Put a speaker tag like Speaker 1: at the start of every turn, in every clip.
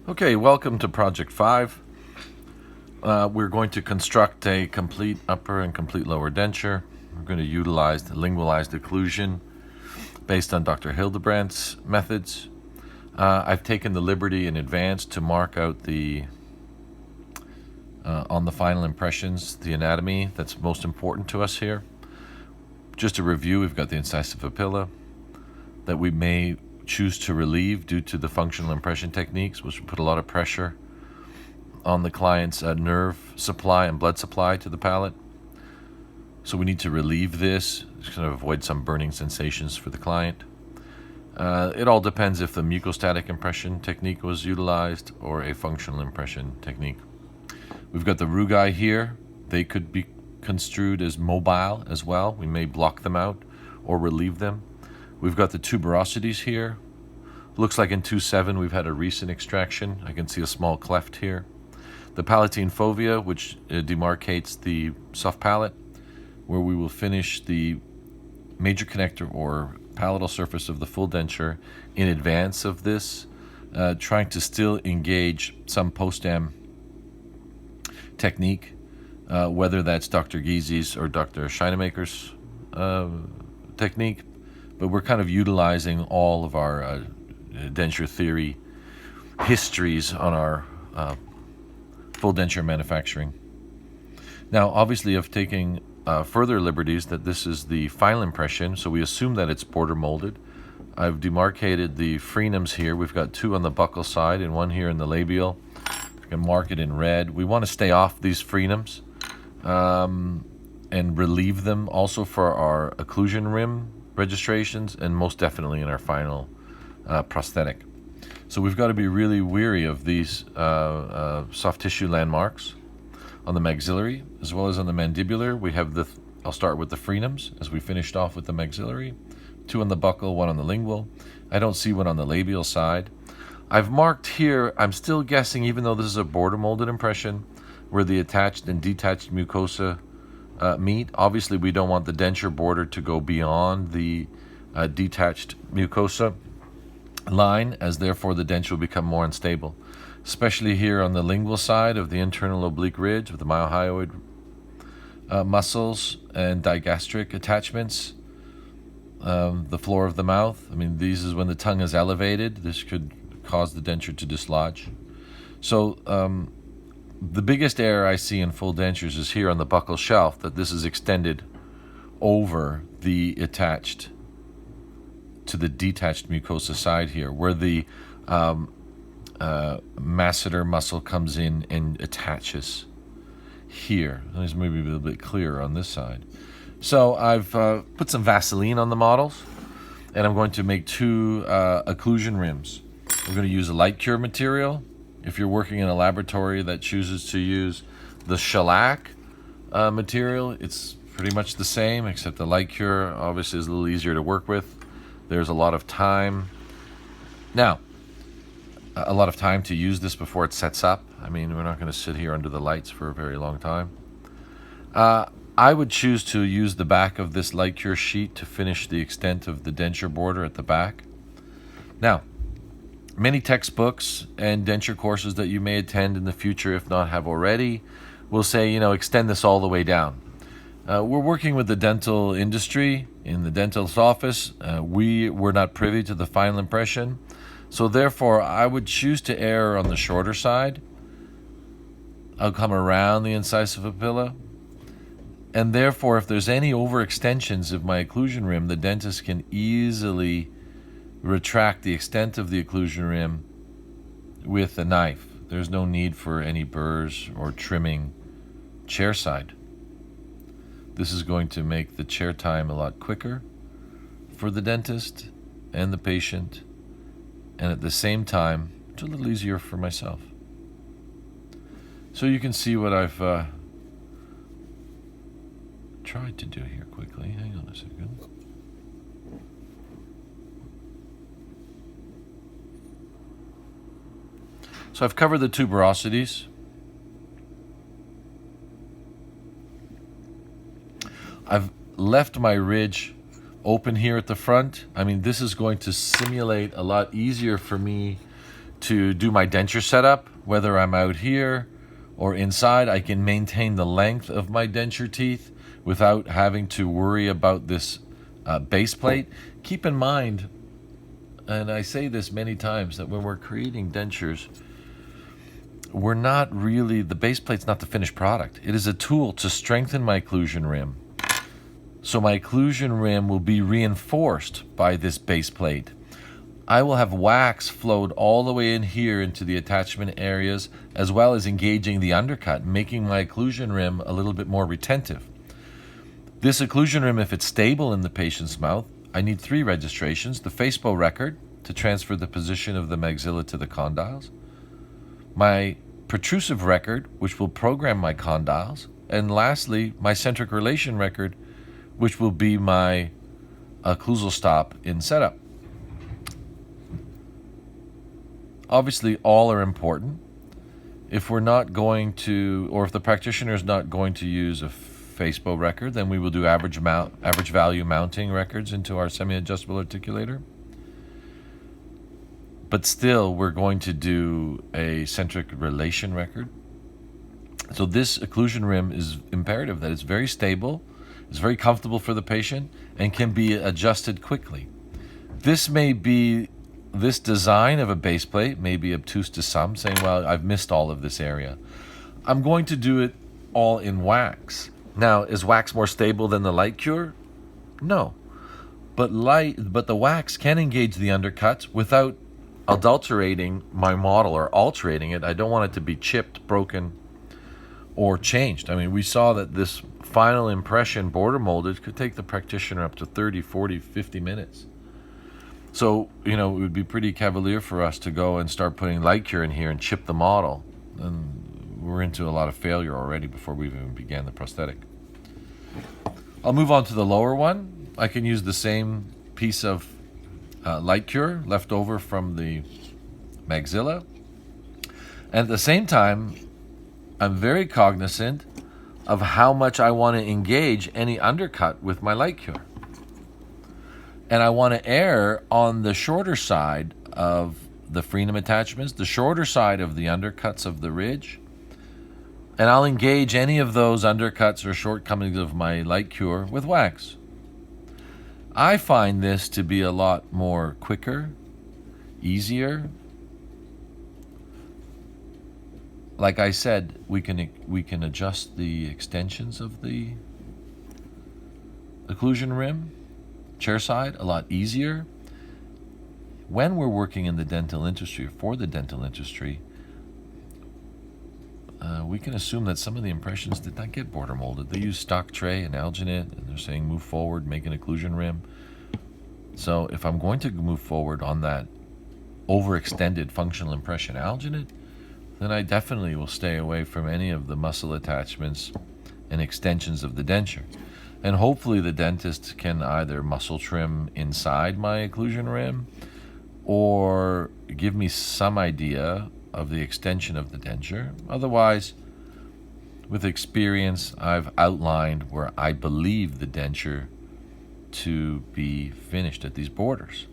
Speaker 1: Okay, welcome to Project 5. We're going to construct a complete upper and complete lower denture. We're going to utilize the lingualized occlusion based on Dr. Hildebrandt's methods. I've taken the liberty in advance to mark out on the final impressions, the anatomy that's most important to us here. Just a review, we've got the incisive papilla that we may choose to relieve due to the functional impression techniques, which will put a lot of pressure on the client's nerve supply and blood supply to the palate. So we need to relieve this, just kind of avoid some burning sensations for the client. It all depends if the mucostatic impression technique was utilized or a functional impression technique. We've got the rugae here. They could be construed as mobile as well. We may block them out or relieve them. We've got the tuberosities here. Looks like in 2.7 we've had a recent extraction. I can see a small cleft here. The palatine fovea, which demarcates the soft palate, where we will finish the major connector or palatal surface of the full denture in advance of this, trying to still engage some post-am technique, whether that's Dr. Gysi's or Dr. Scheinemaker's technique. But we're kind of utilizing all of our denture theory histories on our full denture manufacturing. Now, obviously, I've taken further liberties that this is the final impression, so we assume that it's border molded. I've demarcated the frenums here. We've got two on the buccal side and one here in the labial. We can mark it in red. We want to stay off these frenums and relieve them also for our occlusion rim registrations and most definitely in our final prosthetic. So we've got to be really weary of these soft tissue landmarks on the maxillary as well as on the mandibular. We have I'll start with the frenums as we finished off with the maxillary. Two on the buccal, one on the lingual. I don't see one on the labial side. I've marked here, I'm still guessing, even though this is a border molded impression, where the attached and detached mucosa meet. Obviously, we don't want the denture border to go beyond the detached mucosa line, as therefore the denture will become more unstable, especially here on the lingual side of the internal oblique ridge with the myohyoid muscles and digastric attachments, the floor of the mouth. I mean, these is when the tongue is elevated. This could cause the denture to dislodge. So the biggest error I see in full dentures is here on the buccal shelf, that this is extended over the attached to the detached mucosa side here, where the masseter muscle comes in and attaches here. This may be a little bit clearer on this side. So I've put some Vaseline on the models, and I'm going to make two occlusion rims. We're going to use a light cure material. If you're working in a laboratory that chooses to use the shellac material, it's pretty much the same, except the light cure obviously is a little easier to work with. There's a lot of time. Now, a lot of time to use this before it sets up. I mean, we're not going to sit here under the lights for a very long time. I would choose to use the back of this light cure sheet to finish the extent of the denture border at the back. Now, many textbooks and denture courses that you may attend in the future, if not have already, will say, extend this all the way down. We're working with the dental industry in the dentist's office. We were not privy to the final impression. So therefore, I would choose to err on the shorter side. I'll come around the incisive papilla. And therefore, if there's any overextensions of my occlusion rim, the dentist can easily retract the extent of the occlusion rim with a knife. There's no need for any burrs or trimming chair side. This is going to make the chair time a lot quicker for the dentist and the patient, and at the same time, it's a little easier for myself. So you can see what I've tried to do here quickly. Hang on a second. So I've covered the tuberosities. I've left my ridge open here at the front. I mean, this is going to simulate a lot easier for me to do my denture setup, whether I'm out here or inside, I can maintain the length of my denture teeth without having to worry about this base plate. Keep in mind, and I say this many times, that when we're creating dentures, we're not really, the base plate's not the finished product. It is a tool to strengthen my occlusion rim. So my occlusion rim will be reinforced by this base plate. I will have wax flowed all the way in here into the attachment areas, as well as engaging the undercut, making my occlusion rim a little bit more retentive. This occlusion rim, if it's stable in the patient's mouth, I need 3 registrations: the FASPO record to transfer the position of the maxilla to the condyles, my protrusive record, which will program my condyles, and lastly, my centric relation record, which will be my occlusal stop in setup. Obviously, all are important. If we're not going to, or if the practitioner is not going to use a FASPO record, then we will do average value mounting records into our semi-adjustable articulator. But still, we're going to do a centric relation record. So this occlusion rim is imperative that it's very stable, it's very comfortable for the patient, and can be adjusted quickly. This design of a base plate may be obtuse to some, saying, well, I've missed all of this area. I'm going to do it all in wax. Now, is wax more stable than the light cure? No. But the wax can engage the undercut without adulterating my model or alterating it. I don't want it to be chipped, broken, or changed. I mean, we saw that this final impression border molded could take the practitioner up to 30, 40, 50 minutes. So, it would be pretty cavalier for us to go and start putting light cure in here and chip the model. And we're into a lot of failure already before we even began the prosthetic. I'll move on to the lower one. I can use the same piece of light cure left over from the maxilla. And at the same time, I'm very cognizant of how much I want to engage any undercut with my light cure. And I want to err on the shorter side of the frenum attachments, the shorter side of the undercuts of the ridge. And I'll engage any of those undercuts or shortcomings of my light cure with wax. I find this to be a lot more quicker, easier. Like I said, we can adjust the extensions of the occlusion rim, chair side, a lot easier. When we're working in the dental industry, or for the dental industry, we can assume that some of the impressions did not get border molded. They use stock tray and alginate, and they're saying move forward, make an occlusion rim. So if I'm going to move forward on that overextended functional impression alginate, then I definitely will stay away from any of the muscle attachments and extensions of the denture. And hopefully the dentist can either muscle trim inside my occlusion rim or give me some idea of the extension of the denture. Otherwise, with experience, I've outlined where I believe the denture to be finished at these borders.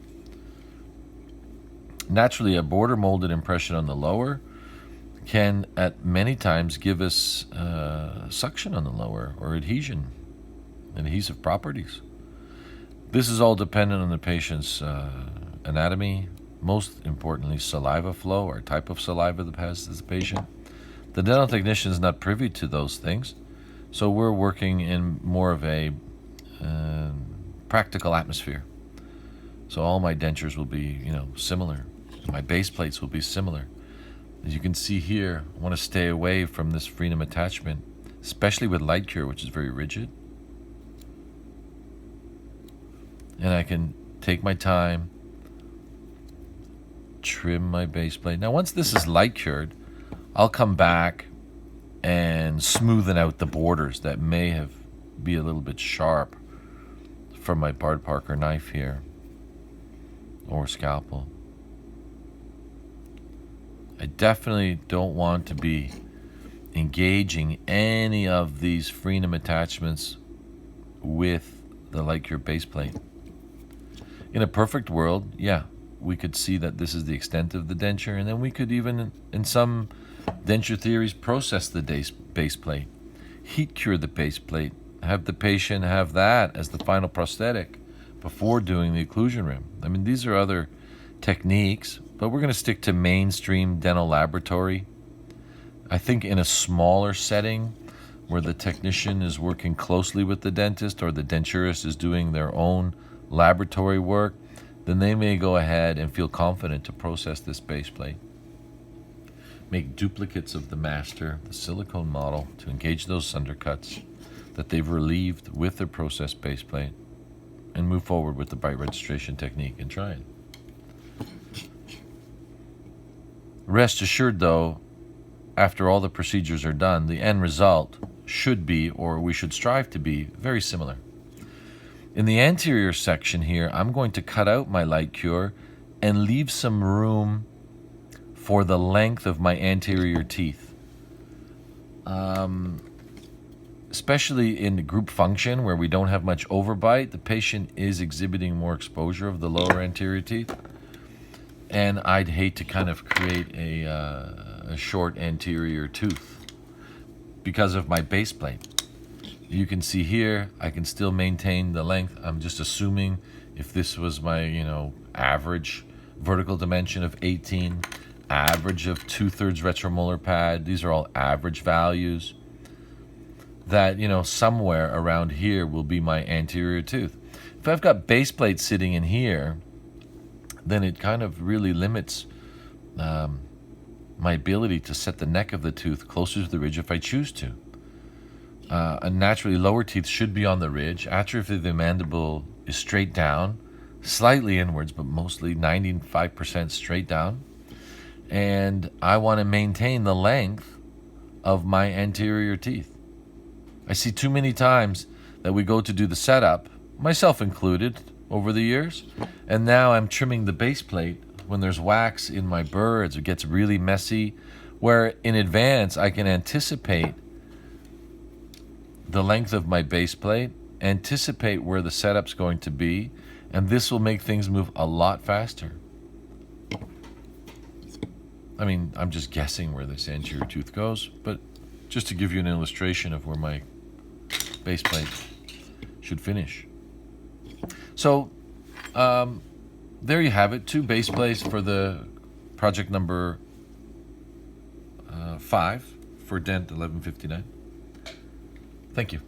Speaker 1: Naturally, a border molded impression on the lower can at many times give us suction on the lower or adhesive properties. This is all dependent on the patient's anatomy, most importantly saliva flow or type of saliva that passes the patient. The dental technician is not privy to those things, so we're working in more of a practical atmosphere. So all my dentures will be, similar. My base plates will be similar. As you can see here, I want to stay away from this frenum attachment, especially with light cure, which is very rigid. And I can take my time, trim my base plate. Now, once this is light cured, I'll come back and smoothen out the borders that may be a little bit sharp from my Bard Parker knife here or scalpel. I definitely don't want to be engaging any of these frenum attachments with the light cure base plate. In a perfect world, yeah, we could see that this is the extent of the denture, and then we could even, in some denture theories, process the base plate, heat cure the base plate, have the patient have that as the final prosthetic before doing the occlusion rim. I mean, these are other techniques, but we're going to stick to mainstream dental laboratory. I think in a smaller setting where the technician is working closely with the dentist or the denturist is doing their own laboratory work, then they may go ahead and feel confident to process this base plate. Make duplicates of the master, the silicone model, to engage those undercuts that they've relieved with their processed base plate, and move forward with the bite registration technique and try it. Rest assured, though, after all the procedures are done, the end result should be, or we should strive to be, very similar. In the anterior section here, I'm going to cut out my light cure and leave some room for the length of my anterior teeth. Especially in group function where we don't have much overbite, the patient is exhibiting more exposure of the lower anterior teeth. And I'd hate to kind of create a short anterior tooth because of my base plate. You can see here, I can still maintain the length. I'm just assuming if this was my, average vertical dimension of 18, average of 2/3 retromolar pad, these are all average values, that, somewhere around here will be my anterior tooth. If I've got base plate sitting in here, then it kind of really limits my ability to set the neck of the tooth closer to the ridge if I choose to. Naturally, lower teeth should be on the ridge. Atrophy of the mandible is straight down, slightly inwards, but mostly 95% straight down. And I want to maintain the length of my anterior teeth. I see too many times that we go to do the setup, myself included, over the years, and now I'm trimming the base plate when there's wax in my birds. It gets really messy, where in advance I can anticipate the length of my base plate, anticipate where the setup's going to be, and this will make things move a lot faster. I mean, I'm just guessing where this anterior tooth goes, but just to give you an illustration of where my base plate should finish. So there you have it, 2 base plates for the project number 5 for DENT 1159. Thank you.